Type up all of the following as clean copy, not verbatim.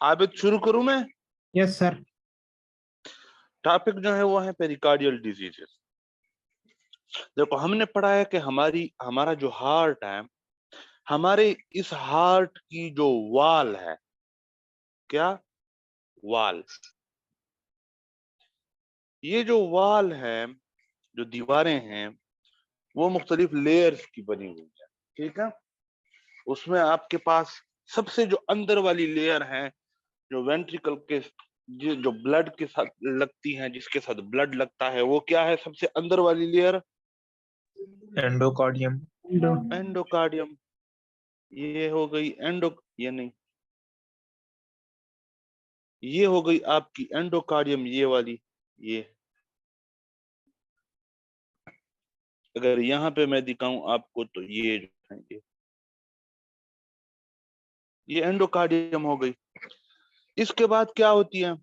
आबिद शुरू करूं मैं? Yes sir. टॉपिक जो है वो है पेरिकार्डियल डिजीजेस। देखो हमने पढ़ा है कि हमारा जो हार्ट है, हमारे इस हार्ट की जो वाल है, क्या वाल, ये जो वाल है, जो दीवारें हैं, वो मुख्तलिफ लेयर्स की बनी हुई है। ठीक है, उसमें आपके पास सबसे जो अंदर वाली लेयर है, जो वेंट्रिकल के जो ब्लड के साथ लगती है, जिसके साथ ब्लड लगता है, वो क्या है सबसे अंदर वाली लेयर? एंडोकार्डियम। एंडोकार्डियम। ये हो गई ये नहीं, ये हो गई आपकी एंडोकार्डियम, ये वाली। ये अगर यहाँ पे मैं दिखाऊं आपको तो ये जो है ये एंडोकार्डियम हो गई। इसके बाद क्या होती है?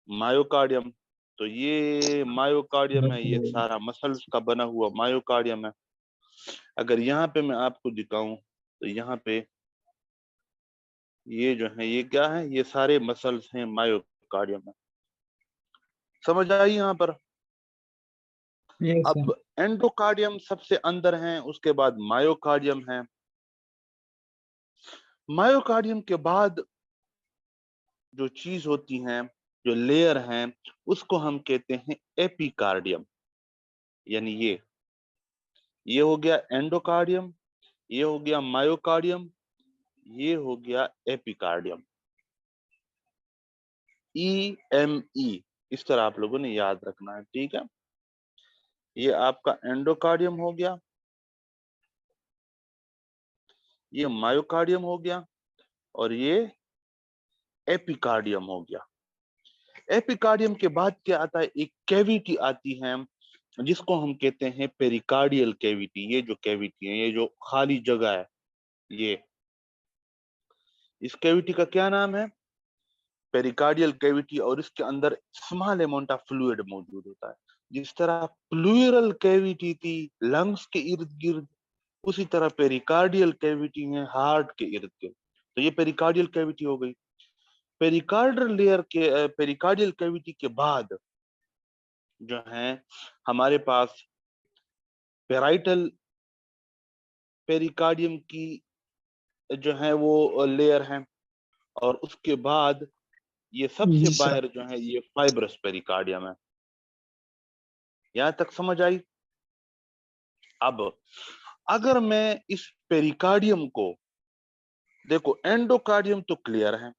मायोकार्डियम। तो ये मायोकार्डियम है, ये सारा मसल्स का बना हुआ मायोकार्डियम है। अगर यहाँ पे मैं आपको दिखाऊं तो यहाँ पे ये जो है ये क्या है? ये सारे मसल्स हैं मायोकार्डियम में। समझ आई यहाँ पर? Yes sir. अब एंडोकार्डियम सबसे अंदर है, उसके बाद मायोकार्डियम है। मायोकार्डियम के बाद जो चीज होती है, जो लेयर है, उसको हम कहते हैं एपिकार्डियम। यानी ये हो गया एंडोकार्डियम, ये हो गया मायोकार्डियम, ये हो गया एपिकार्डियम। EME, इस तरह आप लोगों ने याद रखना है। ठीक है, ये आपका एंडोकार्डियम हो गया, ये मायोकार्डियम हो गया, और ये एपिकार्डियम हो गया। एपिकार्डियम के बाद क्या आता है? एक कैविटी आती है, जिसको हम कहते हैं पेरिकार्डियल कैविटी। ये जो कैविटी है, ये जो खाली जगह है, ये इस कैविटी का क्या नाम है? Pericardial cavity. और इसके अंदर स्मॉल अमाउंट ऑफ फ्लूइड मौजूद होता है। जिस तरह प्लूरल कैविटी थी लंग्स के इर्द गिर्द, उसी तरह पेरिकार्डियल कैविटी है हार्ट के इर्द गिर्द। तो ये पेरिकार्डियल कैविटी हो गई। पेरिकार्डियल कैविटी के बाद जो है हमारे पास पेराइटल पेरिकार्डियम की जो है वो लेयर है, और उसके बाद ये सबसे बाहर जो है ये फाइब्रस पेरिकार्डियम है। यहां तक समझ आई? अब अगर मैं इस पेरिकार्डियम को देखो, एंडोकार्डियम तो क्लियर है,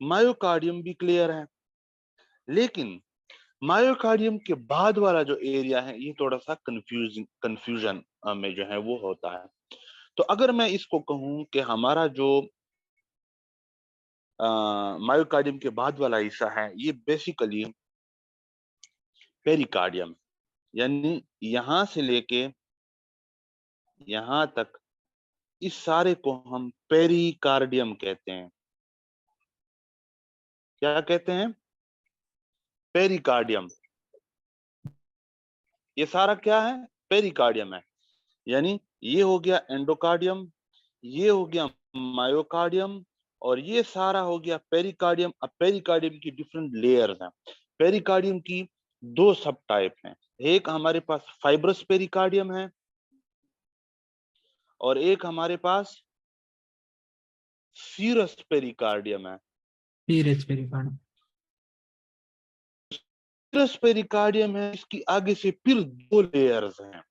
मायोकार्डियम भी क्लियर है, लेकिन मायोकार्डियम के बाद वाला जो एरिया है ये थोड़ा सा कंफ्यूजन में जो है वो होता है। तो अगर मैं इसको कहूं कि हमारा जो मायोकार्डियम के बाद वाला हिस्सा है, ये बेसिकली पेरिकार्डियम, यानी यहां से लेके यहां तक इस सारे को हम पेरिकार्डियम कहते हैं। क्या कहते हैं? पेरिकार्डियम। ये सारा क्या है? पेरिकार्डियम है। यानी ये हो गया एंडोकार्डियम, ये हो गया मायोकार्डियम, और ये सारा हो गया पेरिकार्डियम। अब पेरिकार्डियम की डिफरेंट लेयर्स हैं। पेरिकार्डियम की दो सब टाइप हैं। एक हमारे पास फाइब्रस पेरिकार्डियम है, और एक हमारे पास सीरस पेरिकार्डियम है। Serous pericardium. सीरस पेरिकार्डियम है, इसकी आगे से फिर दो लेयर्स हैं।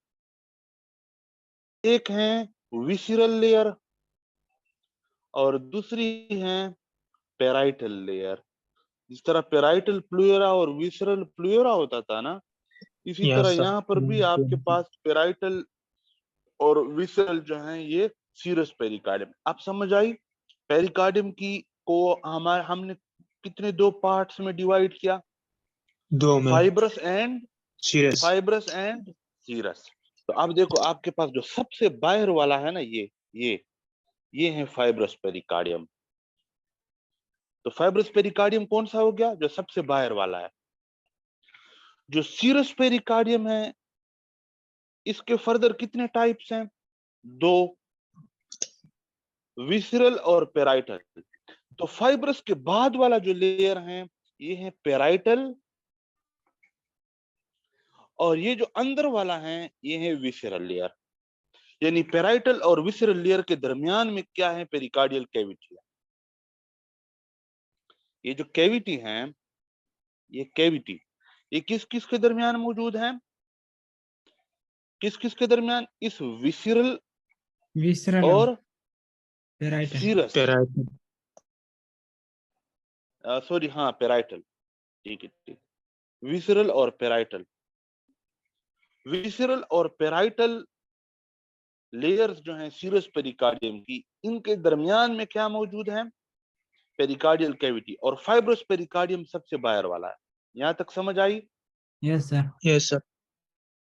एक है विसरल लेयर, और दूसरी है पेराइटल लेयर। जिस तरह पेराइटल प्लूरा और विसरल प्लूरा होता था ना, इसी तरह यस सर। यहाँ पर भी आपके पास पेराइटल और विसरल जो है ये सीरस पेरिकार्डियम। आप समझ आई? पेरिकार्डियम की को हमने कितने दो पार्ट्स में डिवाइड किया? दो में। Fibrous and serous. सीरस। तो अब देखो आपके पास जो सबसे बाहर वाला है ना, ये है फाइब्रस पेरिकार्डियम। तो फाइब्रस पेरिकार्डियम कौन सा हो गया? जो सबसे बाहर वाला है। जो सीरस पेरिकार्डियम है, इसके फर्दर कितने टाइप्स हैं? दो, विसरल और पेराइटल। तो फाइब्रस के बाद वाला जो लेयर है ये है पेराइटल, और ये जो अंदर वाला है ये है विसरल लेयर। यानी पेराइटल और विसरल लेयर के दरमियान में क्या है? पेरिकार्डियल कैविटी है। ये जो कैविटी है, ये कैविटी ये किस किस के दरमियान मौजूद है? किस किस के दरमियान? इस विसरल visceral और parietal. Serous, Parietal. सॉरी, हाँ पेराइटल, ठीक है ठीक। विसरल और पेराइटल, विसरल और पेराइटल लेयर्स जो हैं सीरस पेरिकार्डियम की, इनके दरमियान में क्या मौजूद है? Pericardial cavity. और फाइब्रस पेरिकार्डियम सबसे बाहर वाला है। यहां तक समझ आई? Yes, sir. Yes, sir.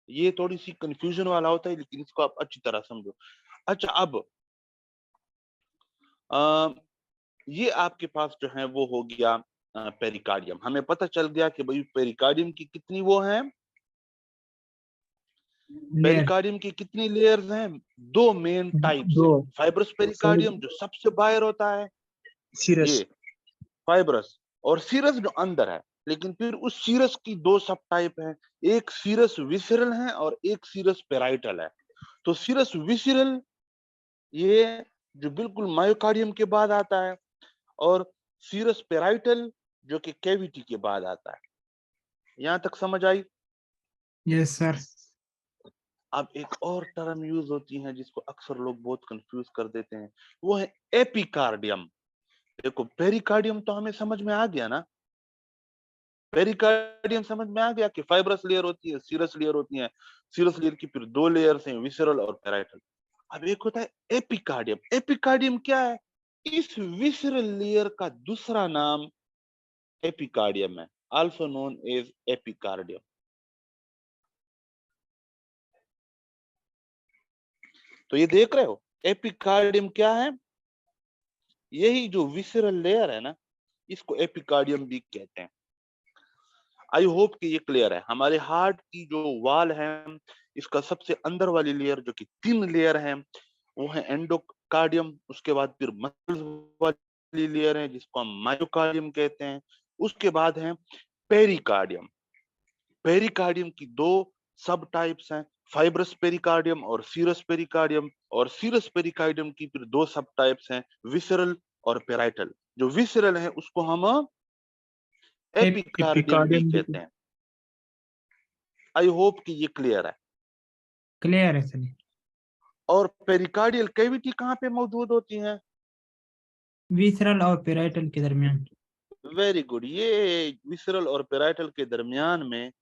ये थोड़ी सी कंफ्यूजन वाला होता है, लेकिन इसको आप अच्छी तरह समझो। अच्छा, अब ये आपके पास जो है वो हो गया पेरिकार्डियम। हमें पता चल गया कि भाई पेरिकार्डियम की कितनी वो है, Layer. पेरिकार्डियम की कितनी लेयर्स हैं? दो मेन टाइप्स दो। हैं। फाइब्रस पेरिकार्डियम जो सबसे बाहर होता है, Cirrus. ये फाइब्रस, और सीरस जो अंदर है। लेकिन फिर उस सीरस की दो सब टाइप है, एक सीरस विसरल है और एक सीरस पेराइटल है। तो सीरस विसरल ये जो बिल्कुल मायोकार्डियम के बाद आता है, और सीरस पेराइटल जो कि कैविटी के बाद आता है। यहां तक समझ आई? Yes, sir. अब एक और टर्म यूज होती है जिसको अक्सर लोग बहुत कंफ्यूज कर देते हैं, वो है एपिकार्डियम। देखो, पेरिकार्डियम तो हमें समझ में आ गया ना, पेरिकार्डियम समझ में आ गया कि फाइब्रस लेयर होती है, सीरस लेयर होती है। सीरस लेयर की फिर दो लेयर्स हैं, विसरल और पेराइटल। अब एक होता है एपिकार्डियम। एपिकार्डियम क्या है? इस विसरल लेयर का दूसरा नाम एपिकार्डियम है, आल्सो नोन एज एपिकार्डियम। तो ये देख रहे हो, एपिकार्डियम क्या है? यही जो विसरल लेयर है ना, इसको एपिकार्डियम भी कहते हैं। आई होप कि ये क्लियर है। हमारे हार्ट की जो वाल है, इसका सबसे अंदर वाली लेयर जो कि 3 लेयर है, वो है एंडोकार्डियम। उसके बाद फिर मसल्स वाली लेयर है जिसको हम मायोकार्डियम कहते हैं। उसके बाद है पेरिकार्डियम। पेरिकार्डियम की दो सब टाइप्स हैं, फाइब्रस पेरिकार्डियम और सीरस पेरिकार्डियम। और सीरस पेरिकार्डियम की फिर दो सब टाइप्स हैं, विसरल और पेराइटल। जो विसरल है उसको हम एपिकार्डियम भी Epicardium. कहते हैं। आई होप कि ये क्लियर है। Clear है सर। और पेरिकार्डियल कैविटी कहाँ पे मौजूद होती है? Visceral और parietal के दरमियान। Very good. ये विसरल और पेराइटल के दरमियान में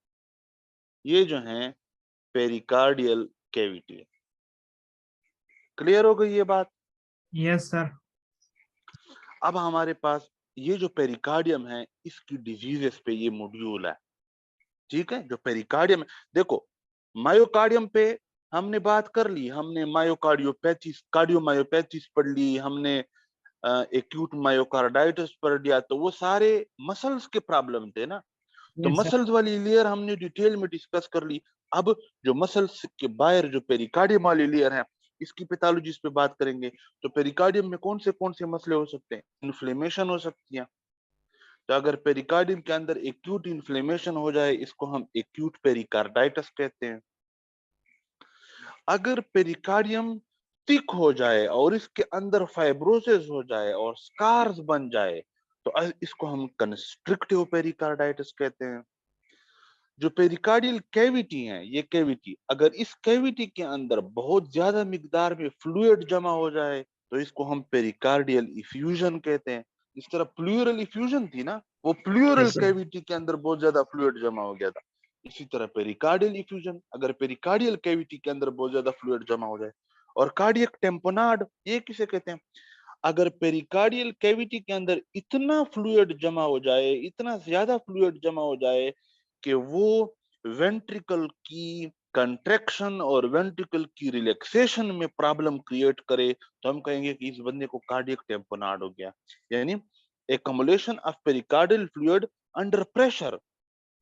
ये जो है पेरिकार्डियल कैविटी। क्लियर हो गई ये बात? Yes, sir. अब हमारे पास ये जो पेरिकार्डियम है, इसकी डिजीजेस पे ये मॉड्यूल है, ठीक है? जो पेरिकार्डियम है, देखो, मायोकार्डियम पे हमने बात कर ली, हमने मायोकार्डियोपैथीज, कार्डियोमायोपैथीज पढ़ ली, हमने एक्यूट मायोकार्डाइटिस पढ़ लिया। तो वो सारे मसल्स के प्रॉब्लम थे ना, तो Yes, sir. मसल्स वाली लेयर हमने डिटेल में डिस्कस कर ली। अब जो मसल्स के बाहर जो पेरिकार्डियम वाली लेयर है, इसकी पैथोलॉजीज पे बात करेंगे। तो पेरिकार्डियम में कौन से मसले हो सकते हैं? इन्फ्लेमेशन हो सकती है। तो अगर पेरिकार्डियम के अंदर एक्यूट इन्फ्लेमेशन हो जाए, इसको हम एक्यूट पेरिकार्डाइटिस कहते हैं। अगर पेरिकार्डियम थिक हो जाए और इसके अंदर फाइब्रोसिस हो जाए और स्कार्स बन जाए, तो इसको हम कंस्ट्रिक्टिव पेरिकार्डाइटिस कहते हैं। जो पेरिकार्डियल कैविटी है, ये कैविटी, अगर इस कैविटी के अंदर बहुत ज्यादा मिकदार में फ्लूइड जमा हो जाए, तो इसको हम पेरिकार्डियल इफ्यूजन कहते हैं। इस तरह प्लूरल इफ्यूजन थी ना, वो प्लूरल Yes, sir. कैविटी के अंदर बहुत ज्यादा फ्लूइड जमा हो गया था। इसी तरह पेरिकार्डियल इफ्यूजन, अगर पेरिकार्डियल कैविटी के अंदर बहुत ज्यादा फ्लूइड जमा हो जाए। और कार्डियक टेम्पोनाड, ये किसे कहते हैं? अगर पेरिकार्डियल कैविटी के अंदर इतना फ्लूइड जमा हो जाए, इतना ज्यादा फ्लूइड जमा हो जाए कि वो वेंट्रिकल की कंट्रैक्शन और वेंट्रिकल की रिलैक्सेशन में प्रॉब्लम क्रिएट करे, तो हम कहेंगे कि इस बंदे को कार्डियक टेम्पोनाड हो गया। यानी accumulation of pericardial fluid under pressure,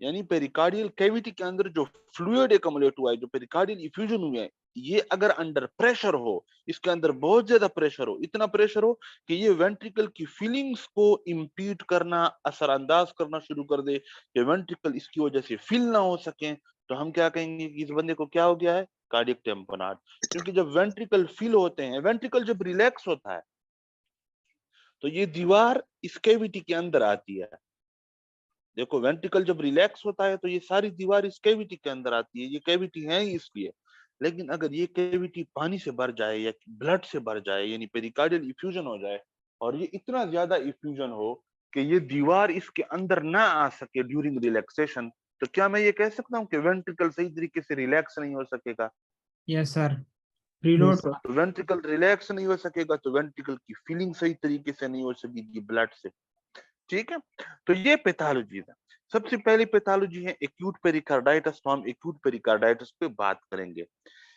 यानी पेरिकार्डियल कैविटी के अंदर जो फ्लूइड एक्युमुलेट हुआ है, जो पेरिकार्डियल इफ्यूजन हुआ है, ये अगर अंडर प्रेशर हो, इसके अंदर बहुत ज्यादा प्रेशर हो, इतना प्रेशर हो कि ये वेंट्रिकल की फीलिंग्स को इम्पीड करना, असरअंदाज करना शुरू कर दे, कि वेंट्रिकल इसकी वजह से फील ना हो सके, तो हम क्या कहेंगे कि इस बंदे को क्या हो गया है, कार्डियक टैम्पोनाट। क्योंकि जब वेंट्रिकल फील होते हैं, वेंट्रिकल जब रिलैक्स होता है तो ये दीवार इस कैविटी के अंदर आती है। देखो वेंट्रिकल जब रिलैक्स होता है तो ये सारी दीवार इस कैविटी के अंदर आती है, ये कैविटी है ही इसलिए। लेकिन अगर ये कैविटी पानी से भर जाए या ब्लड से भर जाए, यानी पेरिकार्डियल इफ्यूजन हो जाए, और ये इतना ज्यादा इफ्यूजन हो कि ये दीवार इसके अंदर ना आ सके ड्यूरिंग रिलैक्सेशन, तो क्या मैं ये कह सकता हूँ कि वेंट्रिकल सही तरीके से रिलैक्स नहीं हो सकेगा? Yes sir, Yes, preload. sir. तो वेंट्रिकल रिलैक्स नहीं हो सकेगा तो वेंट्रिकल की फीलिंग सही तरीके से नहीं हो सकेगी ब्लड से। ठीक है, तो ये पैथोलॉजी है। सबसे पहली पैथोलॉजी है एक्यूट पेरिकार्डाइटिस। तो हम एक्यूट पेरिकार्डाइटिस पे बात करेंगे।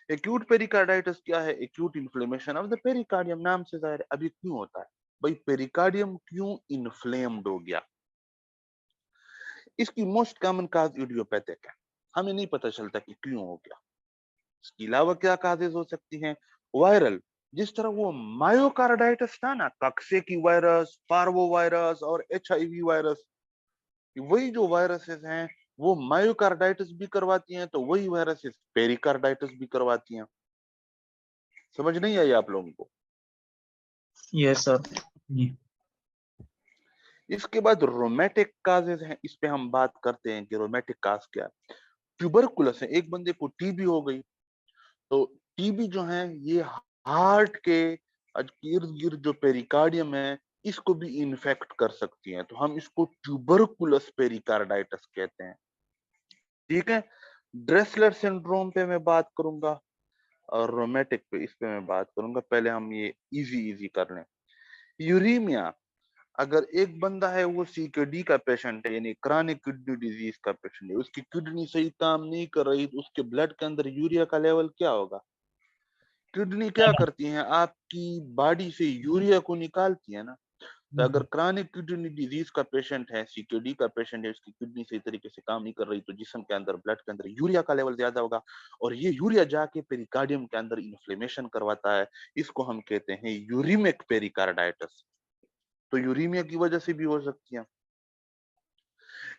एक्यूट पेरिकार्डाइटिस क्या है? Acute inflammation of the pericardium. नाम से जाहिर है। अब ये क्यों होता है भाई? पेरिकार्डियम क्यों इन्फ्लेम्ड हो गया? इसकी मोस्ट कॉमन काज इडियोपैथिक है, हमें नहीं पता चलता कि क्यों हो गया। इसके अलावा क्या काजेज हो सकती हैं? वायरल, जिस तरह वो मायोकार्डाइटिस था ना, कक्से की वायरस, पार्वो वायरस और HIV वायरस, वही जो वायरसेस हैं वो मायोकार्डाइटिस भी करवाती हैं, तो वही वायरसेस पेरिकार्डाइटिस भी करवाती हैं। समझ नहीं आई आप लोगों को? Yes, sir. जी इसके बाद रोमेटिक काजेज हैं, इस पे हम बात करते हैं कि रोमेटिक काज क्या है। ट्यूबरकुलस है, एक बंदे को टीबी हो गई, तो टीबी जो है ये हार्ट के इर्द गिर्द जो पेरिकार्डियम है इसको भी इन्फेक्ट कर सकती है, तो हम इसको ट्यूबरकुलस पेरिकार्डाइटिस कहते हैं। ठीक है, ड्रेसलर सिंड्रोम पे मैं बात करूंगा और रोमेटिक पे, इस पे मैं बात करूंगा। पहले हम ये इजी इजी कर लें। यूरीमिया, अगर एक बंदा है वो CKD का पेशेंट है, यानी क्रॉनिक किडनी डिजीज का पेशेंट है, उसकी किडनी सही काम नहीं कर रही, तो उसके ब्लड के अंदर यूरिया का लेवल क्या होगा? किडनी क्या करती है, आपकी बॉडी से यूरिया को निकालती है ना। तो अगर क्रॉनिक किडनी डिजीज का पेशेंट है, CKD का पेशेंट है, उसकी किडनी सही तरीके से काम नहीं कर रही, तो जिस्म के अंदर, ब्लड के अंदर यूरिया का लेवल ज्यादा होगा, और ये यूरिया जाके पेरिकार्डियम के अंदर इन्फ्लेमेशन करवाता है। इसको हम कहते हैं यूरिमिक पेरिकार्डाइटिस। तो यूरीमिया की वजह से भी हो सकती है।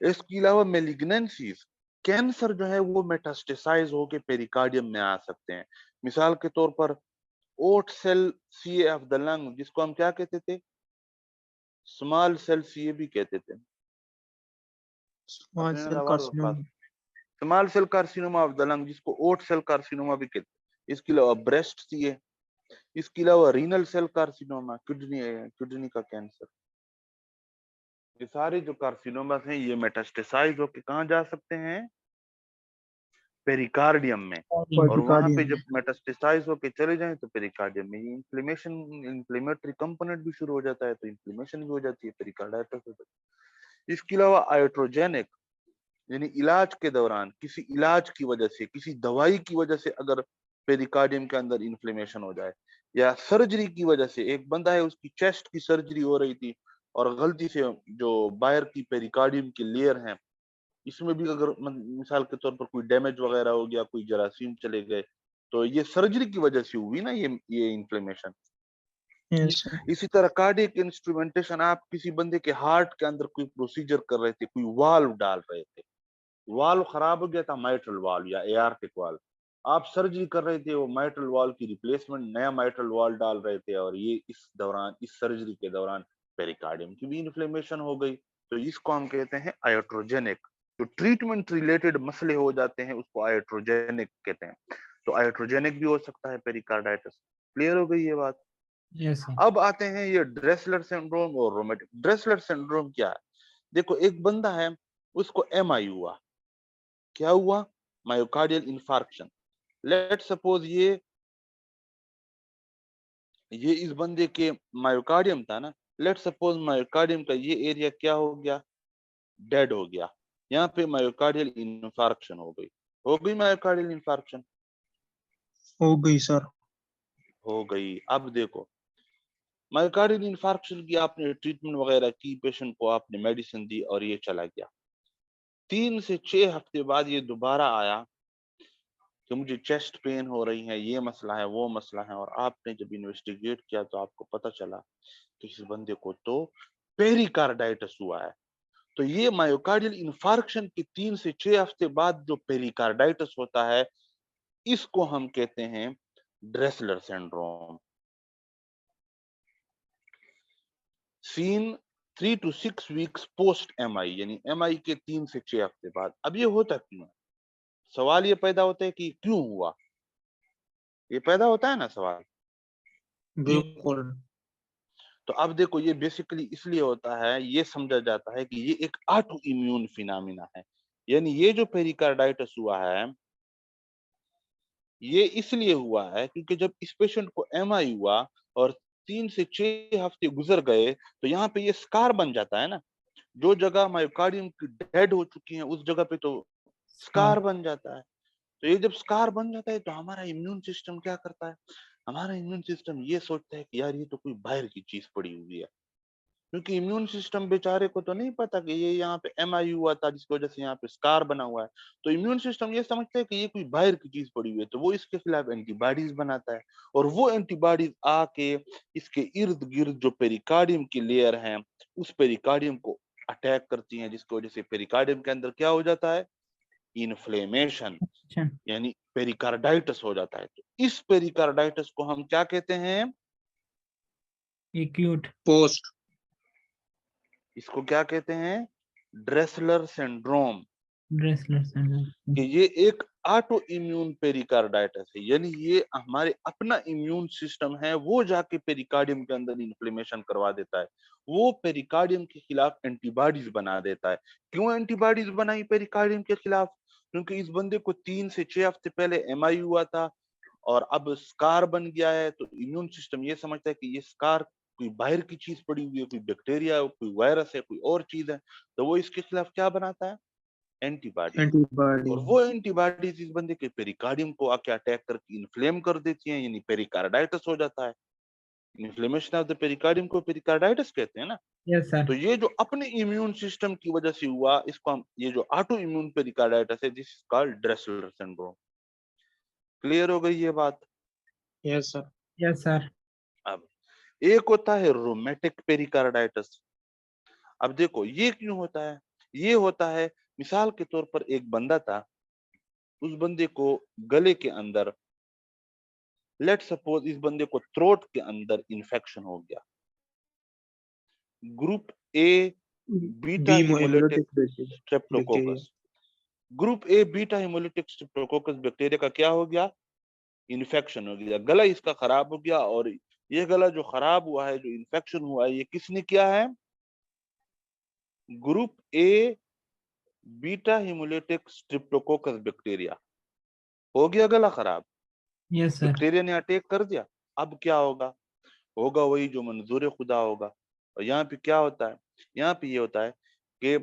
इसके अलावा मेलिग्नेंसीज, कैंसर जो है वो मेटास्टेसाइज होके पेरिकार्डियम में आ सकते हैं। मिसाल के तौर पर oat cell CA of the lung, जिसको हम क्या कहते थे? स्मॉल सेल CA भी कहते थे। Small अपने cell आवाज carcinoma. Small cell carcinoma of the lung, जिसको ओट सेल कार्सिनोमा भी कहते हैं। इसके अलावा ब्रेस्ट CA, इसके अलावा रीनल सेल कार्सिनोमा, किडनी का कैंसर। ये सारे जो कार्सिनोमा हैं ये मेटास्टेसाइज होके कहाँ जा सकते हैं? पेरिकार्डियम में। और वहां पे Pericardium. जब मेटास्टेसाइज होके चले जाएं तो पेरिकार्डियम में इन्फ्लेमेशन, इन्फ्लेमेटरी कंपोनेंट भी शुरू हो जाता है, तो इन्फ्लेमेशन भी हो जाती है, पेरिकार्डाइटिस हो जाती है। इसके अलावा आयोट्रोजेनिक, यानी इलाज के दौरान, किसी इलाज की वजह से, किसी दवाई की वजह से अगर पेरिकार्डियम के अंदर इन्फ्लेमेशन हो जाए, या सर्जरी की वजह से, एक बंदा है उसकी चेस्ट की सर्जरी हो रही थी और गलती से जो बाहर की पेरिकार्डियम की लेयर है इसमें भी अगर मिसाल के तौर पर कोई डैमेज वगैरह हो गया, कोई जरासीम चले गए, तो ये सर्जरी की वजह से हुई ना ये इन्फ्लेमेशन। Yes, sir. इसी तरह कार्डियक इंस्ट्रूमेंटेशन, आप किसी बंदे के हार्ट के अंदर कोई प्रोसीजर कर रहे थे, कोई वाल्व डाल रहे थे, वाल्व खराब हो गया था, माइट्रल वाल्व या एआर्टिक वाल्व, आप सर्जरी कर रहे थे, वो माइट्रल वाल्व की रिप्लेसमेंट नया माइट्रल वाल्व डाल रहे थे, और ये इस दौरान, इस सर्जरी के दौरान पेरिकार्डियम की भी इन्फ्लेमेशन हो गई, तो इसको हम कहते हैं आयोट्रोजेनिक। जो ट्रीटमेंट रिलेटेड मसले हो जाते हैं उसको आयोट्रोजेनिक कहते हैं। तो आयोट्रोजेनिक भी हो सकता है पेरिकार्डाइटिस। क्लियर हो गई ये बात? Yes sir. अब आते हैं ये ड्रेसलर सिंड्रोम और रोमेटिक। ड्रेसलर सिंड्रोम क्या है? देखो एक बंदा है, उसको MI हुआ। क्या हुआ? Myocardial infarction. लेट सपोज ये इस बंदे के मायोकार्डियम था ना, लेट सपोज मायोकार्डियम का ये एरिया क्या हो गया? डेड हो गया। यहाँ पे मायोकार्डियल इंफार्क्शन हो गई मायोकार्डियल इंफार्क्शन हो गई सर. हो गई। अब देखो, मायोकार्डियल इंफार्क्शन की आपने ट्रीटमेंट वगैरह की, पेशेंट को आपने मेडिसिन दी और ये चला गया। 3 से 6 हफ्ते बाद ये दोबारा आया, कि मुझे चेस्ट पेन हो रही है, ये मसला है, वो मसला है, और आपने जब इन्वेस्टिगेट किया तो आपको पता चला कि इस बंदे को तो पेरिकार्डाइटिस हुआ है। तो ये मायोकार्डियल इन्फार्क्शन के 3 से 6 हफ्ते बाद जो पेरिकार्डाइटिस होता है, इसको हम कहते हैं Dressler syndrome. Seen 3 to 6 weeks post MI, यानी एमआई के 3 से 6 हफ्ते बाद। अब ये होता क्यों है? सवाल ये पैदा होता है कि क्यों हुआ? ये पैदा होता है ना सवाल। बिल्कुल। तो अब देखो, ये बेसिकली इसलिए होता है, ये समझा जाता है कि ये एक ऑटो इम्यून फिनोमेना है। यानी ये जो पेरिकार्डाइटिस हुआ है, ये इसलिए हुआ है क्योंकि जब इस पेशेंट को एमआई हुआ और 3 से 6 हफ्ते गुजर गए, तो यहाँ पे ये स्कार बन जाता है ना। जो जगह मायोकार्डियम की डेड हो चुकी है, उस जगह पे तो स्कार बन जाता है। तो ये जब स्कार बन जाता है तो हमारा इम्यून सिस्टम क्या करता है? हमारा इम्यून सिस्टम ये सोचता है कि यार ये तो कोई बाहर की चीज पड़ी हुई है, क्योंकि इम्यून सिस्टम बेचारे को तो नहीं पता कि ये यहाँ पे एमआई हुआ था जिसकी वजह से यहाँ पे स्कार बना हुआ है। तो इम्यून सिस्टम ये समझता है कि ये कोई बाहर की चीज पड़ी हुई है, तो वो इसके खिलाफ एंटीबॉडीज बनाता है, और वो एंटीबॉडीज आके इसके इर्द गिर्द जो पेरिकार्डियम की लेयर है, उस पेरिकार्डियम को अटैक करती हैं, जिसकी वजह से पेरिकार्डियम के अंदर क्या हो जाता है? इन्फ्लेमेशन, अच्छा, यानी पेरिकार्डाइटिस हो जाता है। तो इस पेरिकार्डाइटिस को हम क्या कहते हैं? Acute post. इसको क्या कहते हैं? Dressler syndrome. Dressler syndrome. कि ये एक ऑटो इम्यून पेरिकार्डाइटिस है, यानी ये हमारे अपना इम्यून सिस्टम है, वो जाके पेरिकार्डियम के अंदर इन्फ्लेमेशन करवा देता है, वो पेरिकार्डियम के खिलाफ एंटीबॉडीज बना देता है। क्यों एंटीबॉडीज बनाई पेरिकार्डियम के खिलाफ? क्योंकि इस बंदे को 3 से 6 हफ्ते पहले एमआई हुआ था और अब स्कार बन गया है, तो इम्यून सिस्टम ये समझता है कि ये स्कार कोई बाहर की चीज पड़ी हुई है, कोई बैक्टीरिया है, कोई वायरस है, कोई और चीज है, तो वो इसके खिलाफ क्या बनाता है? एंटीबॉडीज। एंटीबॉडी। और वो एंटीबॉडीज इस बंदे के पेरिकार्डियम को आके अटैक करके इन्फ्लेम कर देती हैं, यानी पेरिकार्डाइटिस हो जाता है। इन्फ्लेमेशन ऑफ द पेरिकार्डियम को पेरिकार्डाइटिस कहते हैं ना। Yes sir. तो ये जो अपने इम्यून सिस्टम की वजह से हुआ, इसको हम, ये जो ऑटो इम्यून पेरिकार्डाइटिस है, this is called Dressler syndrome. Clear हो गई ये बात? Yes sir. Yes sir. अब एक होता है रोमेटिक पेरिकार्डाइटिस। अब देखो ये क्यों होता है? ये होता है, मिसाल के तौर पर एक बंदा था, उस बंदे को गले के अंदर, लेट सपोज इस बंदे को थ्रोट के अंदर इन्फेक्शन हो गया, group A beta B haemolytic haemolytic bacteria. Streptococcus. Group A beta haemolytic streptococcus bacteria का क्या हो गया? इन्फेक्शन हो गया, गला इसका खराब हो गया। और ये गला जो खराब हुआ है, जो इन्फेक्शन हुआ है, ये किसने किया है? Group A beta haemolytic streptococcus bacteria. हो गया गला खराब, यस सर। बैक्टीरिया ने अटैक कर दिया। अब क्या होगा? होगा वही जो मंजूर खुदा होगा। और यहाँ पे क्या होता है? यहाँ पे ये होता है कि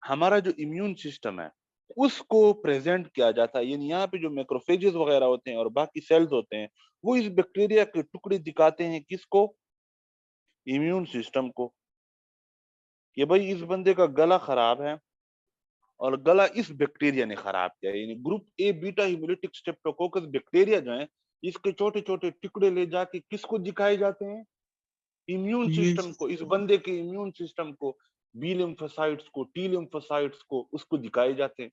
हमारा जो इम्यून सिस्टम है, उसको प्रेजेंट किया जाता है, यानी यहाँ पे जो मैक्रोफेजेस वगैरह होते हैं और बाकी सेल्स होते हैं, वो इस बैक्टीरिया के टुकड़े दिखाते हैं किसको? इम्यून सिस्टम को, कि भाई इस बंदे का गला खराब है और गला इस बैक्टीरिया ने खराब किया। यानी group A beta haemolytic streptococcus bacteria जो है, इसके छोटे छोटे टुकड़े ले जाके किसको दिखाए जाते हैं? इम्यून सिस्टम को, इस बंदे के इम्यून सिस्टम को, बी लिम्फोसाइट्स को, टी लिम्फोसाइट्स को, उसको दिखाए जाते हैं।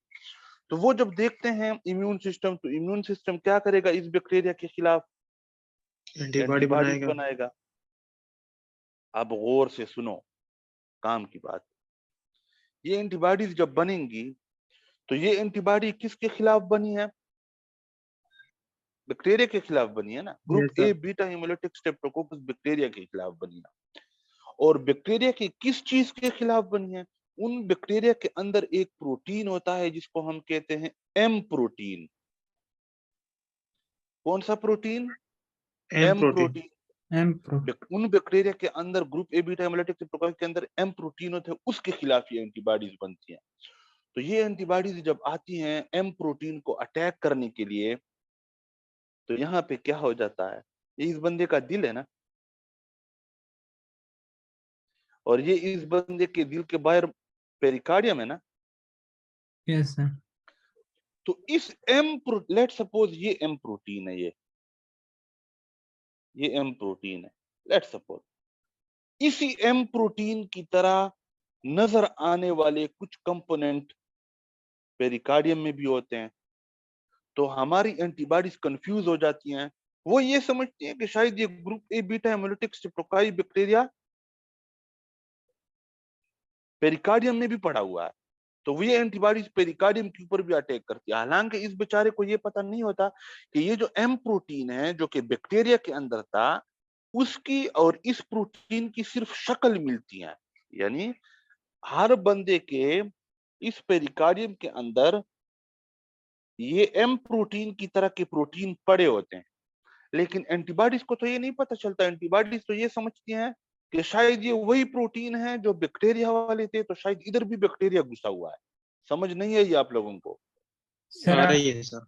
तो वो जब देखते हैं इम्यून सिस्टम, तो इम्यून सिस्टम क्या करेगा? इस बैक्टीरिया के खिलाफ एंटीबॉडी एंटीबॉडीज बनाएगा। बनाएगा। अब गौर से सुनो काम की बात। ये एंटीबॉडीज जब बनेंगी, तो ये एंटीबॉडी किसके खिलाफ बनी है? बैक्टीरिया के खिलाफ बनी है ना। Yes group A sir. Beta haemolytic streptococcus bacteria के खिलाफ बनी है। और बैक्टीरिया की किस चीज के खिलाफ बनी है? उन बैक्टीरिया के अंदर एक प्रोटीन होता है जिसको हम कहते हैं एम प्रोटीन। कौन सा प्रोटीन? M M protein. Protein. M pro. उन बैक्टीरिया के अंदर, group A beta haemolytic protein के अंदर एम प्रोटीन होते हैं, उसके खिलाफ ये एंटीबॉडीज बनती हैं। तो ये एंटीबॉडीज जब आती हैं एम प्रोटीन को अटैक करने के लिए, तो यहाँ पे क्या हो जाता है? ये इस बंदे का दिल है ना, और ये इस बंदे के दिल के बाहर पेरिकार्डियम है ना। Yes sir. तो इस लेट सपोज ये एम प्रोटीन है, ये एम प्रोटीन है, लेट सपोज इसी एम प्रोटीन की तरह नजर आने वाले कुछ कंपोनेंट पेरिकार्डियम में भी होते हैं। तो हमारी एंटीबॉडीज कंफ्यूज हो जाती हैं, वो ये समझती हैं कि शायद ये group A beta hemolytic streptococci bacteria pericardium में भी पड़ा हुआ है, तो वो ये एंटीबॉडीज पेरिकार्डियम के ऊपर भी अटैक करती है। हालांकि इस बेचारे को ये पता नहीं होता कि ये जो एम प्रोटीन है जो कि बैक्टीरिया के अंदर था, उसकी और इस प्रोटीन की सिर्फ शक्ल मिलती है। यानी हर बंदे के इस पेरिकार्डियम के अंदर ये एम प्रोटीन की तरह के प्रोटीन पड़े होते हैं, लेकिन एंटीबॉडीज को तो ये नहीं पता चलता। एंटीबॉडीज तो ये समझती हैं कि शायद ये वही प्रोटीन है जो बैक्टीरिया वाले थे, तो शायद इधर भी बैक्टीरिया घुसा हुआ है। समझ नहीं आई आप लोगों को? सर आ रही है सर।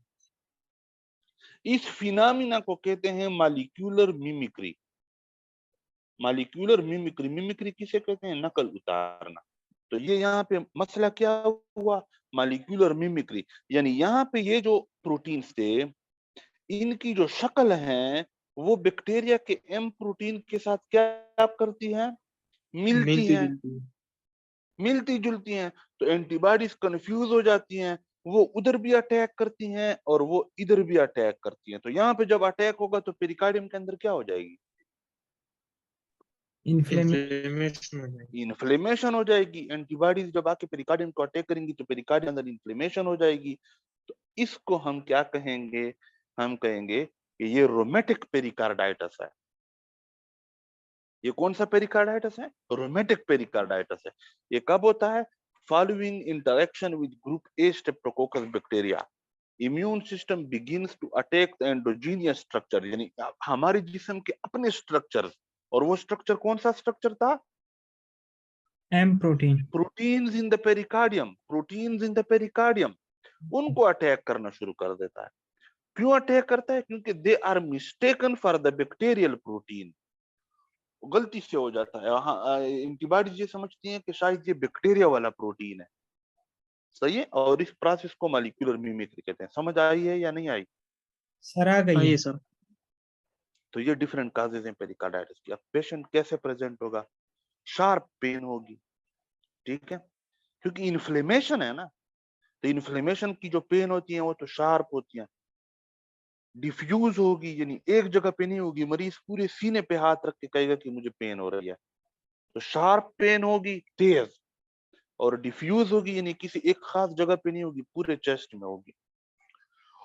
इस फिनोमिना को कहते हैं molecular mimicry. Molecular mimicry, mimicry किसे कहते हैं? नकल उतारना। तो ये यहाँ पे मसला क्या हुआ? मॉलिक्यूलर मिमिक्री, यानी यहाँ पे ये जो प्रोटीन्स थे, इनकी जो शक्ल है वो बैक्टीरिया के एम प्रोटीन के साथ क्या करती है? मिलती मिलती हैं, जुलती। मिलती जुलती हैं। तो एंटीबॉडीज कंफ्यूज हो जाती हैं, वो उधर भी अटैक करती हैं और वो इधर भी अटैक करती हैं। तो यहाँ पे जब अटैक होगा तो पेरिकार्डियम के अंदर क्या हो जाएगी? इन्फ्लेमेशन हो जाएगी। इन्फ्लेमेशन हो जाएगी। एंटीबॉडीज जब आके पेरिकार्डियम को अटैक करेंगी तो पेरिकार्डियम अंदर इन्फ्लेमेशन हो जाएगी। तो इसको हम क्या कहेंगे? हम कहेंगे कि ये रोमेटिक पेरिकार्डाइटिस है। ये कौन सा पेरिकार्डाइटिस है? रोमेटिक पेरिकार्डाइटिस है। ये कब होता है? Following interaction with group A streptococcus bacteria, immune system begins to attack the endogenous structure, यानी हमारे जिस्म के अपने स्ट्रक्चर। और वो स्ट्रक्चर कौन सा स्ट्रक्चर था? M protein. Proteins in the pericardium, proteins in the pericardium, उनको अटैक करना शुरू कर देता है। क्यों अटैक करता है? क्योंकि they are mistaken for the bacterial protein. गलती से हो जाता है। हाँ, एंटीबॉडीज ये समझती हैं कि शायद ये बैक्टीरिया वाला प्रोटीन है। सही है। और इस प्रोसेस को मॉलिक्यूलर मिमिक्री कहते हैं। समझ आई है या नहीं आई? सर आ गई है। आइए सर। तो ये डिफरेंट काजेज हैं पेरिकार्डाइटिस की। अब पेशेंट कैसे प्रेजेंट होगा? शार्प पेन होगी, ठीक है, क्योंकि इन्फ्लेमेशन है ना। तो इन्फ्लेमेशन की जो पेन होती है वो तो शार्प होती है। डिफ्यूज होगी, यानी एक जगह पे नहीं होगी। मरीज पूरे सीने पे हाथ रख के कहेगा कि मुझे पेन हो रही है। तो शार्प पेन होगी, तेज। और डिफ्यूज होगी, यानी किसी एक खास जगह पे नहीं होगी, पूरे चेस्ट में होगी।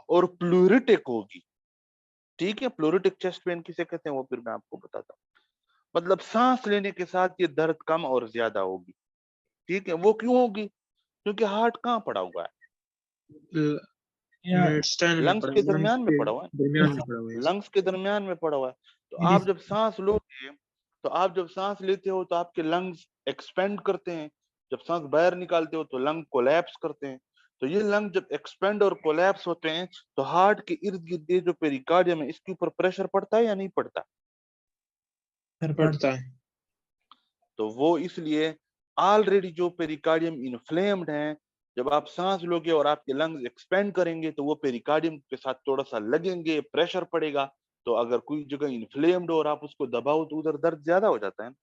और प्लूरिटिक होगी, ठीक है। प्लूरिटिक चेस्ट पेन किसे कहते हैं वो फिर मैं आपको बताता हूँ। मतलब सांस लेने के साथ ये दर्द कम और ज्यादा होगी, ठीक है। वो क्यों होगी? क्योंकि हार्ट कहाँ पड़ा हुआ है? या मिड स्टैंड में लंग्स पड़ा, के लंग्स दरमियान में के पड़ा हुआ है। दरमियान में पड़ा हुआ है। लंग्स के दरमियान में पड़ा हुआ है। तो आप जब सांस लोगे, तो आप जब सांस लेते हो तो आपके लंग्स एक्सपेंड करते हैं। जब सांस बाहर निकालते हो तो लंग कोलैप्स करते हैं। तो ये लंग जब एक्सपेंड और कोलैप्स होते हैं तो हार्ट के इर्द गिर्द ये जो पेरिकार्डियम है इसके ऊपर प्रेशर पड़ता है या नहीं पड़ता? सर पड़ता है। तो वो इसलिए ऑलरेडी जो पेरिकार्डियम इन्फ्लेम्ड है, जब आप सांस लोगे और आपके लंग्स एक्सपेंड करेंगे तो वो पेरिकार्डियम के साथ थोड़ा सा लगेंगे, प्रेशर पड़ेगा। तो अगर कोई जगह इन्फ्लेम्ड हो और आप उसको दबाओ तो उधर दर्द ज्यादा हो जाता है।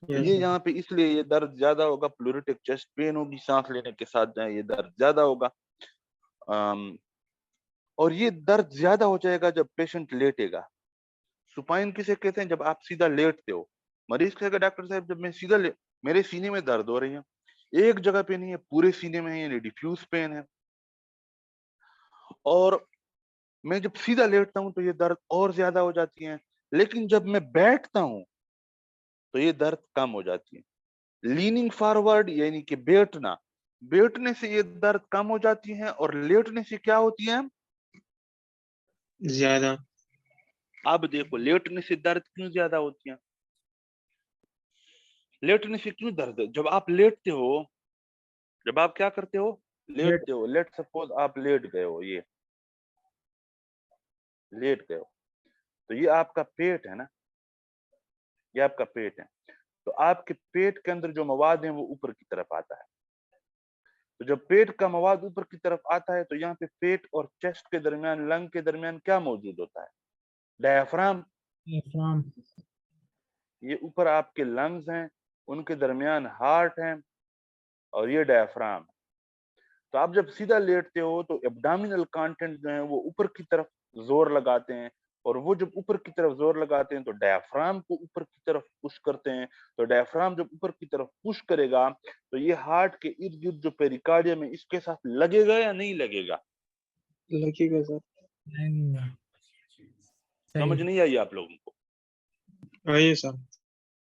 तो यस ये सर। यहाँ पे इसलिए ये दर्द ज्यादा होगा, प्लूरिटिक चेस्ट पेन होगी, सांस लेने के साथ जो है ये दर्द ज्यादा होगा। और ये दर्द ज्यादा हो जाएगा जब पेशेंट लेटेगा। सुपाइन किसे कहते हैं? जब आप सीधा लेटते हो। मरीज कहेगा डॉक्टर साहब जब मैं सीधा मेरे सीने में दर्द हो रही है, एक जगह पे नहीं है, पूरे सीने में है, यानी डिफ्यूज पेन है। और मैं जब सीधा लेटता हूं तो ये दर्द और ज्यादा हो जाती है। लेकिन जब मैं बैठता हूं तो ये दर्द कम हो जाती है। लीनिंग फॉरवर्ड यानी कि बैठना, बैठने से ये दर्द कम हो जाती है। और लेटने से क्या होती है? ज्यादा। अब देखो लेटने से दर्द क्यों ज्यादा होती है? लेटने से क्यों दर्द? जब आप लेटते हो, जब आप क्या करते हो? लेट। लेटते हो। लेट सपोज आप लेट गए हो, ये लेट गए हो, तो ये आपका पेट है ना, ये आपका पेट है। तो आपके पेट के अंदर जो मवाद है वो ऊपर की तरफ आता है। तो जब पेट का मवाद ऊपर की तरफ आता है तो यहाँ पे पेट और चेस्ट के दरमियान, लंग के दरमियान क्या मौजूद होता है? डायफ्राम। diaphragm, ये ऊपर आपके लंग्स हैं, उनके दरमियान हार्ट है और ये डायफ्राम। तो आप जब सीधा लेटते हो तो एब्डोमिनल कंटेंट जो है वो ऊपर की तरफ जोर लगाते हैं, और वो जब ऊपर की तरफ जोर लगाते हैं तो डायफ्राम को ऊपर की तरफ पुश करते हैं। तो डायफ्राम जब ऊपर की तरफ पुश करेगा तो ये हार्ट के इर्द गिर्द जो पेरिकार्डियम है इसके साथ लगेगा या नहीं लगेगा? लगेगा सर। लगेगा। समझ सही नहीं आई आप लोगों को? आइए सर।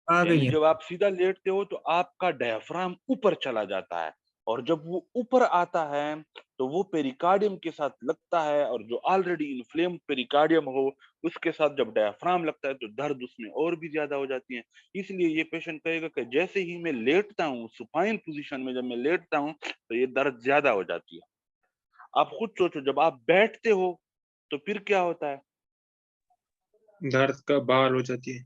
आ गई यानी है। जब आप सीधा लेटते हो तो आपका डायफ्राम ऊपर चला जाता है, और जब वो ऊपर आता है तो वो पेरिकार्डियम के साथ लगता है, और जो ऑलरेडी इन्फ्लेम्ड पेरिकार्डियम हो उसके साथ जब डायफ्राम लगता है तो दर्द उसमें और भी ज्यादा हो जाती है। इसलिए ये पेशेंट कहेगा कि जैसे ही मैं लेटता हूँ, सुपाइन पोजीशन में जब मैं लेटता हूँ तो ये दर्द ज्यादा हो जाती है। आप खुद सोचो, जब आप बैठते हो तो फिर क्या होता है? दर्द का बहाल हो जाती है।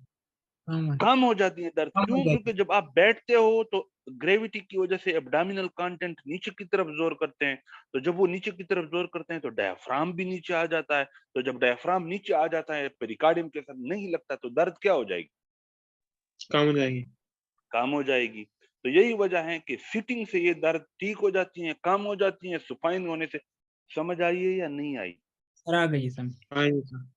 कम हो जाती है दर्द। कम हो क्यों? जाती क्योंकि जब आप बैठते हो तो ग्रेविटी की वजह से एब्डोमिनल कंटेंट नीचे की तरफ जोर करते हैं, तो जब वो नीचे की तरफ जोर करते हैं तो डायफ्राम भी नीचे आ जाता है। तो जब डायफ्राम नीचे आ जाता है, पेरिकार्डियम के साथ नहीं लगता, तो दर्द क्या हो जाएगी? कम हो जाएगी। कम हो जाएगी। तो यही वजह है कि सिटिंग से ये दर्द ठीक हो जाती है, कम हो जाती है सुपाइन होने से। समझ आई है या नहीं आई? सर, आ गई है समझ। आइए सर।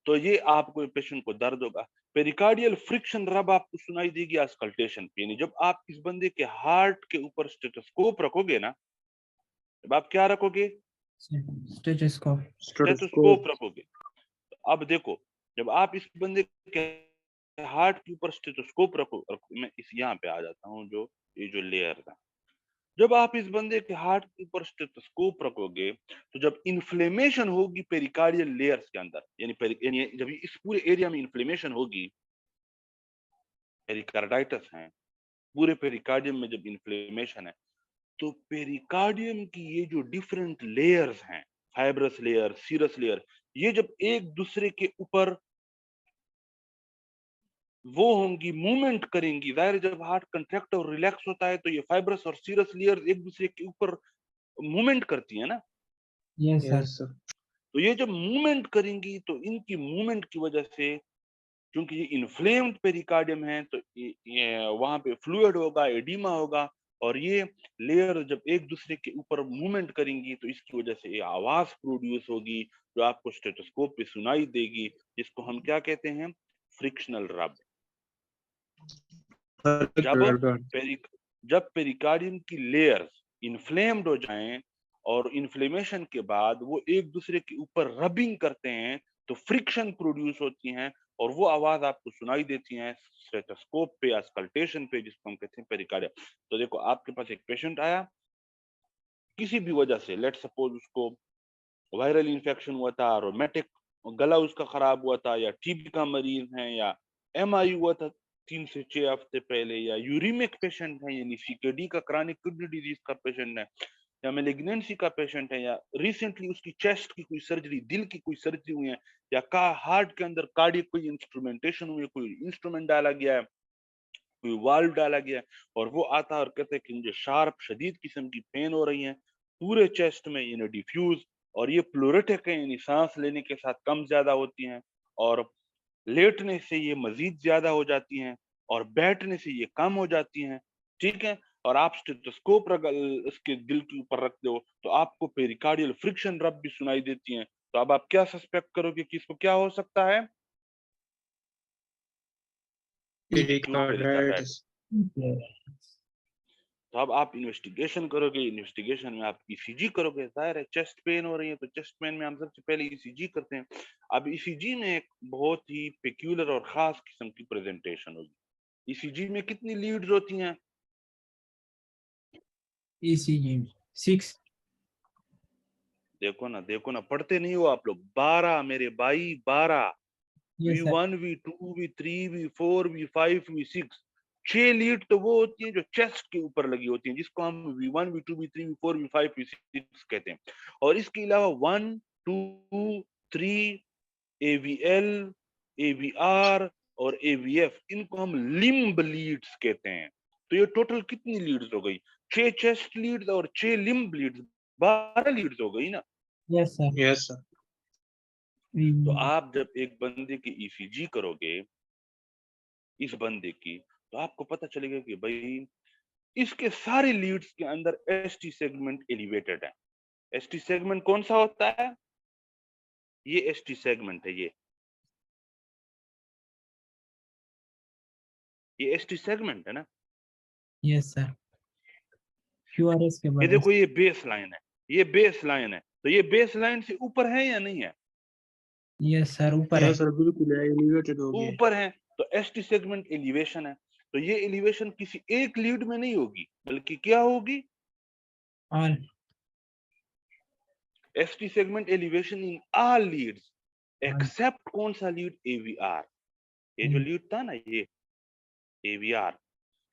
तो ये आपको पेशेंट को दर्द होगा। पेरिकार्डियल फ्रिक्शन रब आपको सुनाई देगी ऑस्कल्टेशन पे, यानी जब आप इस बंदे के हार्ट के ऊपर स्टेथोस्कोप रखोगे ना, जब आप क्या रखोगे? स्टेथोस्कोप। स्टेथोस्कोप। स्टेथोस्कोप रखोगे। तो अब देखो, जब आप इस बंदे के हार्ट के ऊपर स्टेथोस्कोप रखो, मैं इस यहाँ पे आ जाता हूँ, जो ये जो लेयर है, जब आप इस बंदे के हार्ट के ऊपर स्टेथोस्कोप रखोगे तो जब इन्फ्लेमेशन होगी पेरिकार्डियल लेयर्स के अंदर, यानी जब इस पूरे एरिया में इन्फ्लेमेशन होगी, पेरिकार्डाइटिस है, पूरे पेरिकार्डियम में जब इन्फ्लेमेशन है, तो पेरिकार्डियम की ये जो डिफरेंट लेयर्स हैं, फाइब्रस लेयर, सीरस लेयर, ये जब एक दूसरे के ऊपर वो होंगी, मूवमेंट करेंगी, जाहिर है जब हार्ट कंट्रैक्ट और रिलैक्स होता है तो ये फाइब्रस और सीरस लेयर एक दूसरे के ऊपर मूवमेंट करती है ना। Yes sir. Yes sir. तो ये जब मूवमेंट करेंगी तो इनकी मूवमेंट की वजह से, क्योंकि ये इन्फ्लेम्ड पेरिकार्डियम है, तो ये वहां पे फ्लूइड होगा, एडिमा होगा, और ये लेयर जब एक दूसरे के ऊपर मूवमेंट करेंगी तो इसकी वजह से ये आवाज प्रोड्यूस होगी जो आपको स्टेथोस्कोप पे सुनाई देगी, जिसको हम क्या कहते हैं? फ्रिक्शनल रब। जब गड़बड़। पेरि जब पेरिकार्डियम की लेयर्स इन्फ्लेम्ड हो जाएं और इन्फ्लेमेशन के बाद वो एक दूसरे के ऊपर रबिंग करते हैं तो फ्रिक्शन प्रोड्यूस होती हैं, और वो आवाज आपको सुनाई देती है स्टेथोस्कोप पे, अस्कल्टेशन पे, जिसको हम कहते हैं पेरिकार्डियम। तो देखो, आपके पास एक पेशेंट आया, किसी भी वजह से, लेट सपोज उसको वायरल इन्फेक्शन हुआ था, रोमेटिक गला उसका खराब हुआ था, या टीबी का मरीज है, या एमआई हुआ था 3 से 6 हफ्ते पहले, या यूरिमिक पेशेंट है, यानी सीकेडी का, क्रॉनिक किडनी डिजीज का पेशेंट है, या मेलिग्नेंसी का पेशेंट है, या रिसेंटली उसकी चेस्ट की कोई सर्जरी, दिल की कोई सर्जरी हुई है, या का हार्ट के अंदर कार्डियक कोई इंस्ट्रूमेंटेशन हुई है, कोई इंस्ट्रूमेंट डाला गया है, कोई वाल्व डाला गया है, और वो आता है और कहते हैं कि मुझे शार्प शदीद किस्म की पेन हो रही है पूरे चेस्ट में, यानी डिफ्यूज, और ये प्लूरेटिक है, यानी सांस लेने के साथ कम ज्यादा होती हैं, और लेटने से ये मजीद ज्यादा हो जाती हैं, और बैठने से ये कम हो जाती हैं। ठीक है? और आप स्टेथोस्कोप उसके दिल के ऊपर रखते हो तो आपको पेरिकार्डियल फ्रिक्शन रब भी सुनाई देती हैं। तो अब आप क्या सस्पेक्ट करोगे कि इसको क्या हो सकता है? Acute pericarditis. पेरिकार्डाइटिस। तो अब आप इन्वेस्टिगेशन करोगे, इन्वेस्टिगेशन में आप ईसीजी करोगे, जाहिर है चेस्ट पेन हो रही है तो चेस्ट पेन में हम सबसे पहले ईसीजी करते हैं। अब ईसीजी में एक बहुत ही पेक्यूलर और खास किस्म की प्रेजेंटेशन होगी। ईसीजी में कितनी लीड्स होती हैं? ईसीजी 6। देखो ना, पढ़ते नहीं हो आप लोग? 12 मेरे भाई, 12। Yes sir. V1, V2, V3, V4, V5, V6। 6 lead तो वो होती हैं जो चेस्ट के ऊपर लगी होती हैं, जिसको हम V1, V2, V3, V4, V5, V6 कहते हैं। और इसके अलावा 1, 2, 3, AVL, AVR और AVF, इनको हम लिम्ब लीड्स कहते हैं। तो ये टोटल कितनी लीड्स हो गई? 6 चेस्ट लीड्स और 6 लिम्ब लीड्स, 12 लीड्स हो गई ना। Yes sir. Yes sir. तो आप जब एक बंदे की ईसीजी करोगे इस बंदे की, तो आपको पता चलेगा कि भाई इसके सारे लीड्स के अंदर एसटी सेगमेंट एलिवेटेड है। एसटी सेगमेंट कौन सा होता है? ये एसटी सेगमेंट है, ये एसटी सेगमेंट है ना। Yes sir. क्यूआरएस के ये बाद देखो, ये बेस लाइन है, ये बेस लाइन है, तो ये बेस लाइन से ऊपर है या नहीं है? यस सर, ऊपर है। यस सर, बिल्कुल एलिवेटेड हो गया है। ऊपर है, तो एसटी सेगमेंट एलिवेशन है। तो ये एलिवेशन किसी एक लीड में नहीं होगी, बल्कि क्या होगी? All. ST segment elevation in all leads except कौन सा लीड? एवीआर। ये जो लीड था ना, ये एवीआर,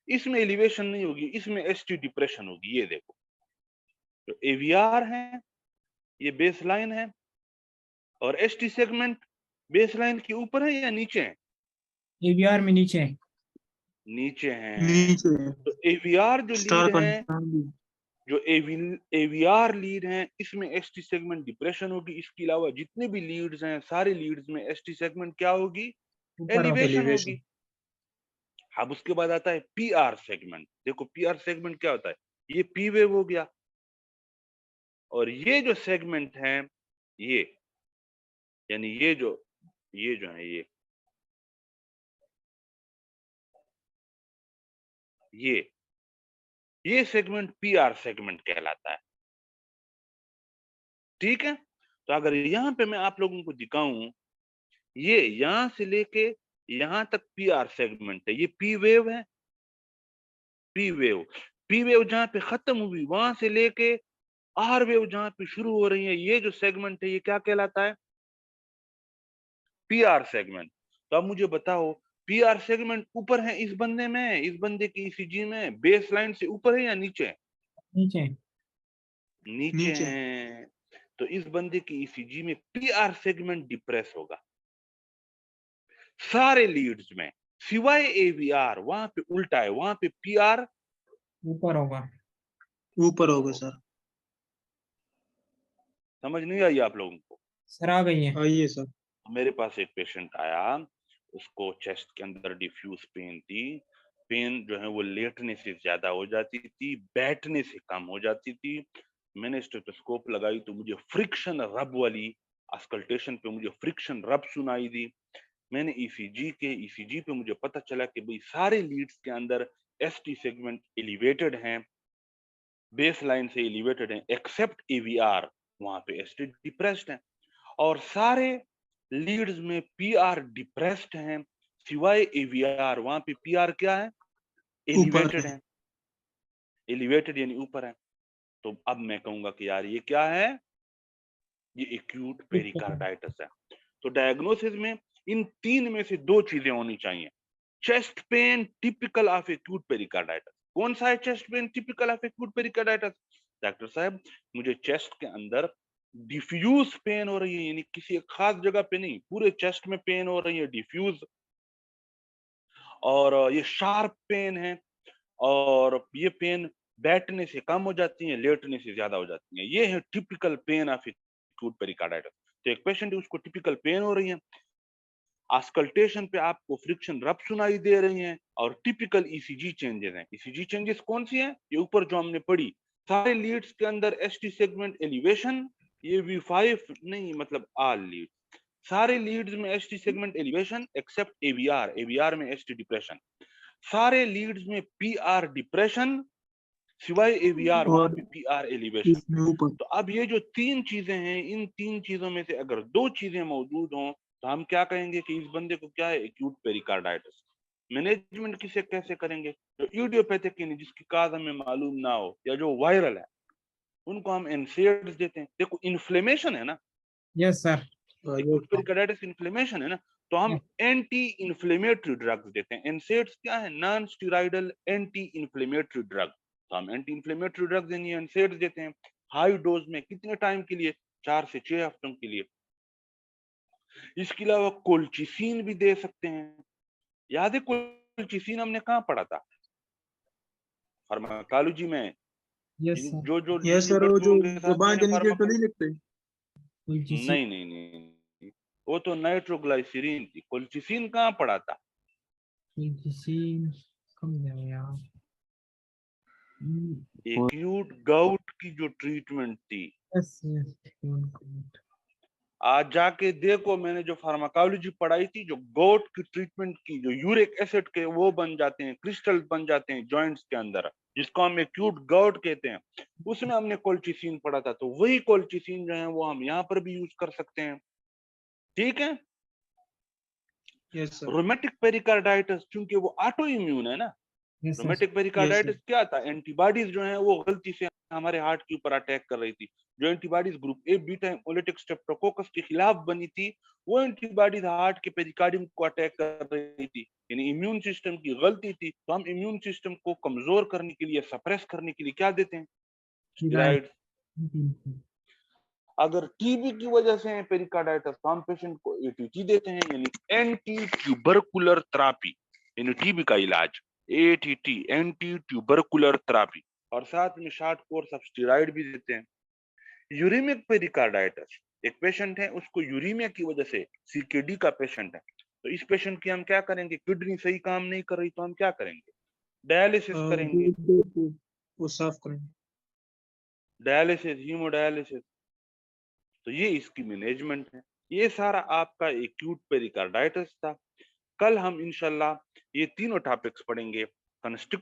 इसमें एलिवेशन नहीं होगी, इसमें एसटी डिप्रेशन होगी। ये देखो, तो एवीआर है, ये बेस लाइन है, और एसटी सेगमेंट बेस लाइन के ऊपर है या नीचे है? एवीआर में नीचे है। नीचे है। नीचे है। तो एवीआर जो स्टार लीड का है, निशान भी। जो एवीआर लीड है, इसमें एसटी सेगमेंट डिप्रेशन होगी। इसके अलावा जितने भी लीड्स हैं, सारे लीड्स में एसटी सेगमेंट क्या होगी? ऊपर होगा। Elevation elevation. होगी। अब उसके बाद आता है पीआर सेगमेंट। देखो पीआर सेगमेंट क्या होता है? ये पी वेव हो गया, और ये जो सेगमेंट है, ये यानी ये जो है, ये सेगमेंट पीआर सेगमेंट कहलाता है। ठीक है, तो अगर यहां पे मैं आप लोगों को दिखाऊं, ये यहां से लेके यहां तक पीआर सेगमेंट है, ये पी वेव है। पी वेव जहां पे खत्म हुई, वहां से लेके आर वेव जहां पे शुरू हो रही है, ये जो सेगमेंट है, ये क्या कहलाता है? PR segment. तो अब मुझे बताओ, पीआर सेगमेंट ऊपर है इस बंदे में, इस बंदे की ईसीजी में, बेस लाइन से ऊपर है या नीचे है? नीचे है। नीचे नीचे। है। तो इस बंदे की ईसीजी में पीआर सेगमेंट डिप्रेस होगा सारे लीड्स में, सिवाय एवीआर, वहां पे उल्टा है, वहां पे पीआर ऊपर होगा। ऊपर होगा सर। समझ नहीं आई आप लोगों को? सर आ गई है। आइए सर। मेरे पास एक पेशेंट आया, उसको चेस्ट के अंदर डिफ्यूज पेन थी। पेन जो है वो लेटने से ज्यादा हो जाती थी, बैठने से कम हो जाती थी। मैंने स्टेथोस्कोप लगाई तो मुझे फ्रिक्शन रब वाली अस्कल्टेशन पे मुझे फ्रिक्शन रब सुनाई दी। मैंने ईसीजी पे मुझे पता चला कि भाई सारे लीड्स के अंदर एसटी सेगमेंट एलिवेटेड हैं, बेस लाइन से एलिवेटेड हैं, एक्सेप्ट एवीआर, वहां पे एसटी डिप्रेस्ड है। और सारे लीड्स में पीआर डिप्रेस्ड हैं, सिवाय एवीआर, वहां पे पीआर क्या है? ऊपर एलिवेटेड है। है। एलिवेटेड यानी ऊपर है। तो अब मैं कहूंगा कि यार ये क्या है? ये एक्यूट पेरिकार्डाइटिस है। तो डायग्नोसिस में इन तीन में से दो चीजें होनी चाहिए। Chest pain typical of acute pericarditis. कौन सा है chest pain typical of acute pericarditis? Doctor साहब, मुझे चेस्ट के अंदर डिफ्यूज पेन हो रही है, यानी किसी एक खास जगह पे नहीं, पूरे चेस्ट में पेन हो रही है, डिफ्यूज, और ये शार्प पेन है, और ये पेन बैठने से कम हो जाती है, लेटने से ज्यादा हो जाती है। ये है typical pain of acute pericarditis. तो एक पेशेंट है, उसको टिपिकल पेन हो रही है, आस्कल्टेशन पे आपको फ्रिक्शन रब सुनाई दे रही हैं, और टिपिकल ईसीजी चेंजेस हैं। ईसीजी चेंजेस कौन सी हैं? ये ऊपर जो हमने पढ़ी, सारे लीड्स के अंदर एसटी सेगमेंट एलिवेशन, ये V5 नहीं, मतलब ऑल लीड, सारे लीड्स में ST segment elevation except AVR, AVR में एसटी डिप्रेशन, सारे लीड्स में पीआर डिप्रेशन, सिवाय एवीआर, वहां और पे पीआर एलिवेशन। इसमें ऊपर। तो अब ये जो तीन चीजें हैं, इन तीन चीजों में से अगर दो चीजें मौजूद हों, तो हम क्या कहेंगे कि इस बंदे को क्या है? Acute pericarditis. मैनेजमेंट किसे कैसे करेंगे? जो इडियोपैथिक यानी जिसकी काज हमें मालूम ना हो, या जो वायरल है, उनको हम एनसेड्स देते हैं। देखो इन्फ्लेमेशन है ना, यस सर। आइए एक्यूट पेरिकार्डाइटिस इन्फ्लेमेशन है ना, तो हम एंटी इन्फ्लेमेटरी ड्रग्स देते हैं। एनसेड्स क्या है? Non steroidal anti inflammatory drug. तो हम एंटी इन्फ्लेमेटरी ड्रग्स यानी एनसेड्स देते हैं, हाई डोज में। कितने टाइम के लिए? 4 से 6 हफ्तों के लिए। इसके अलावा कोल्चिसिन भी दे सकते हैं। याद है कोल्चिसिन हमने कहाँ पढ़ा था? फार्माकोलॉजी में यस सर। जो जो यस सर, वो डिसीबल्स जो उनके साथ जबान मैंने के नीचे तो फार्माकोलॉजी नहीं लिखते? कोलचिसिन नहीं नहीं नहीं, वो तो नाइट्रोग्लाइसरीन थी, कोल्चिसिन कहाँ पड़ा था? कोलचिसिन कम जाए यार। एक्यूट गाउट की जो ट्रीटमेंट थी, यस यस आज जाके देखो, मैंने जो फार्माकोलॉजी पढ़ाई थी, जो गोट की ट्रीटमेंट की, जो यूरिक एसिड के वो बन जाते हैं, क्रिस्टल बन जाते हैं जॉइंट्स के अंदर, जिसको हम एक्यूट गाउट कहते हैं, उसमें हमने कोल्चिसिन पढ़ा था। तो वही कोल्चिसिन जो है वो हम यहाँ पर भी यूज कर सकते हैं। ठीक है। Yes sir. रोमेटिक पेरिकार्डाइटिस, क्योंकि वो ऑटो इम्यून है ना। Yes sir. Rheumatic yes pericarditis sir. क्या था? एंटीबॉडीज जो है वो गलती से हमारे हार्ट के ऊपर अटैक कर रही थी। जो antibodies group A beta haemolytic Streptococcus के खिलाफ बनी थी, वो एंटीबॉडीज हार्ट के पेरिकार्डियम को अटैक कर रही थी, यानी इम्यून सिस्टम की गलती थी। तो हम इम्यून सिस्टम को कमजोर करने के लिए, सप्रेस करने के लिए क्या देते हैं? स्टेरॉइड। अगर टीबी की वजह से पेरिकार्डाइटिस, तो हम पेशेंट को एटीटी देते हैं, यानी एंटी ट्यूबरकुलर थेरेपी, यानी टीबी का इलाज, एटीटी, एंटी ट्यूबरकुलर थेरेपी। और साथ में शॉर्ट कोर्स ऑफ स्टेरॉइड भी देते हैं। यूरेमिक पेरिकार्डाइटिस, एक पेशेंट है, उसको यूरेमिया की वजह से, सीकेडी का पेशेंट है, तो इस पेशेंट की हम क्या करेंगे? किडनी सही काम नहीं कर रही, तो हम क्या करेंगे? डायलिसिस करेंगे। वो साफ करेंगे। Dialysis, haemodialysis. तो ये इसकी मैनेजमेंट है। ये सारा आपका एक्यूट पेरिकार्डाइटिस था। कल हम इंशाल्लाह ये तीनों टॉपिक्स पढ़ेंगे। कंस्ट्रिक्टिव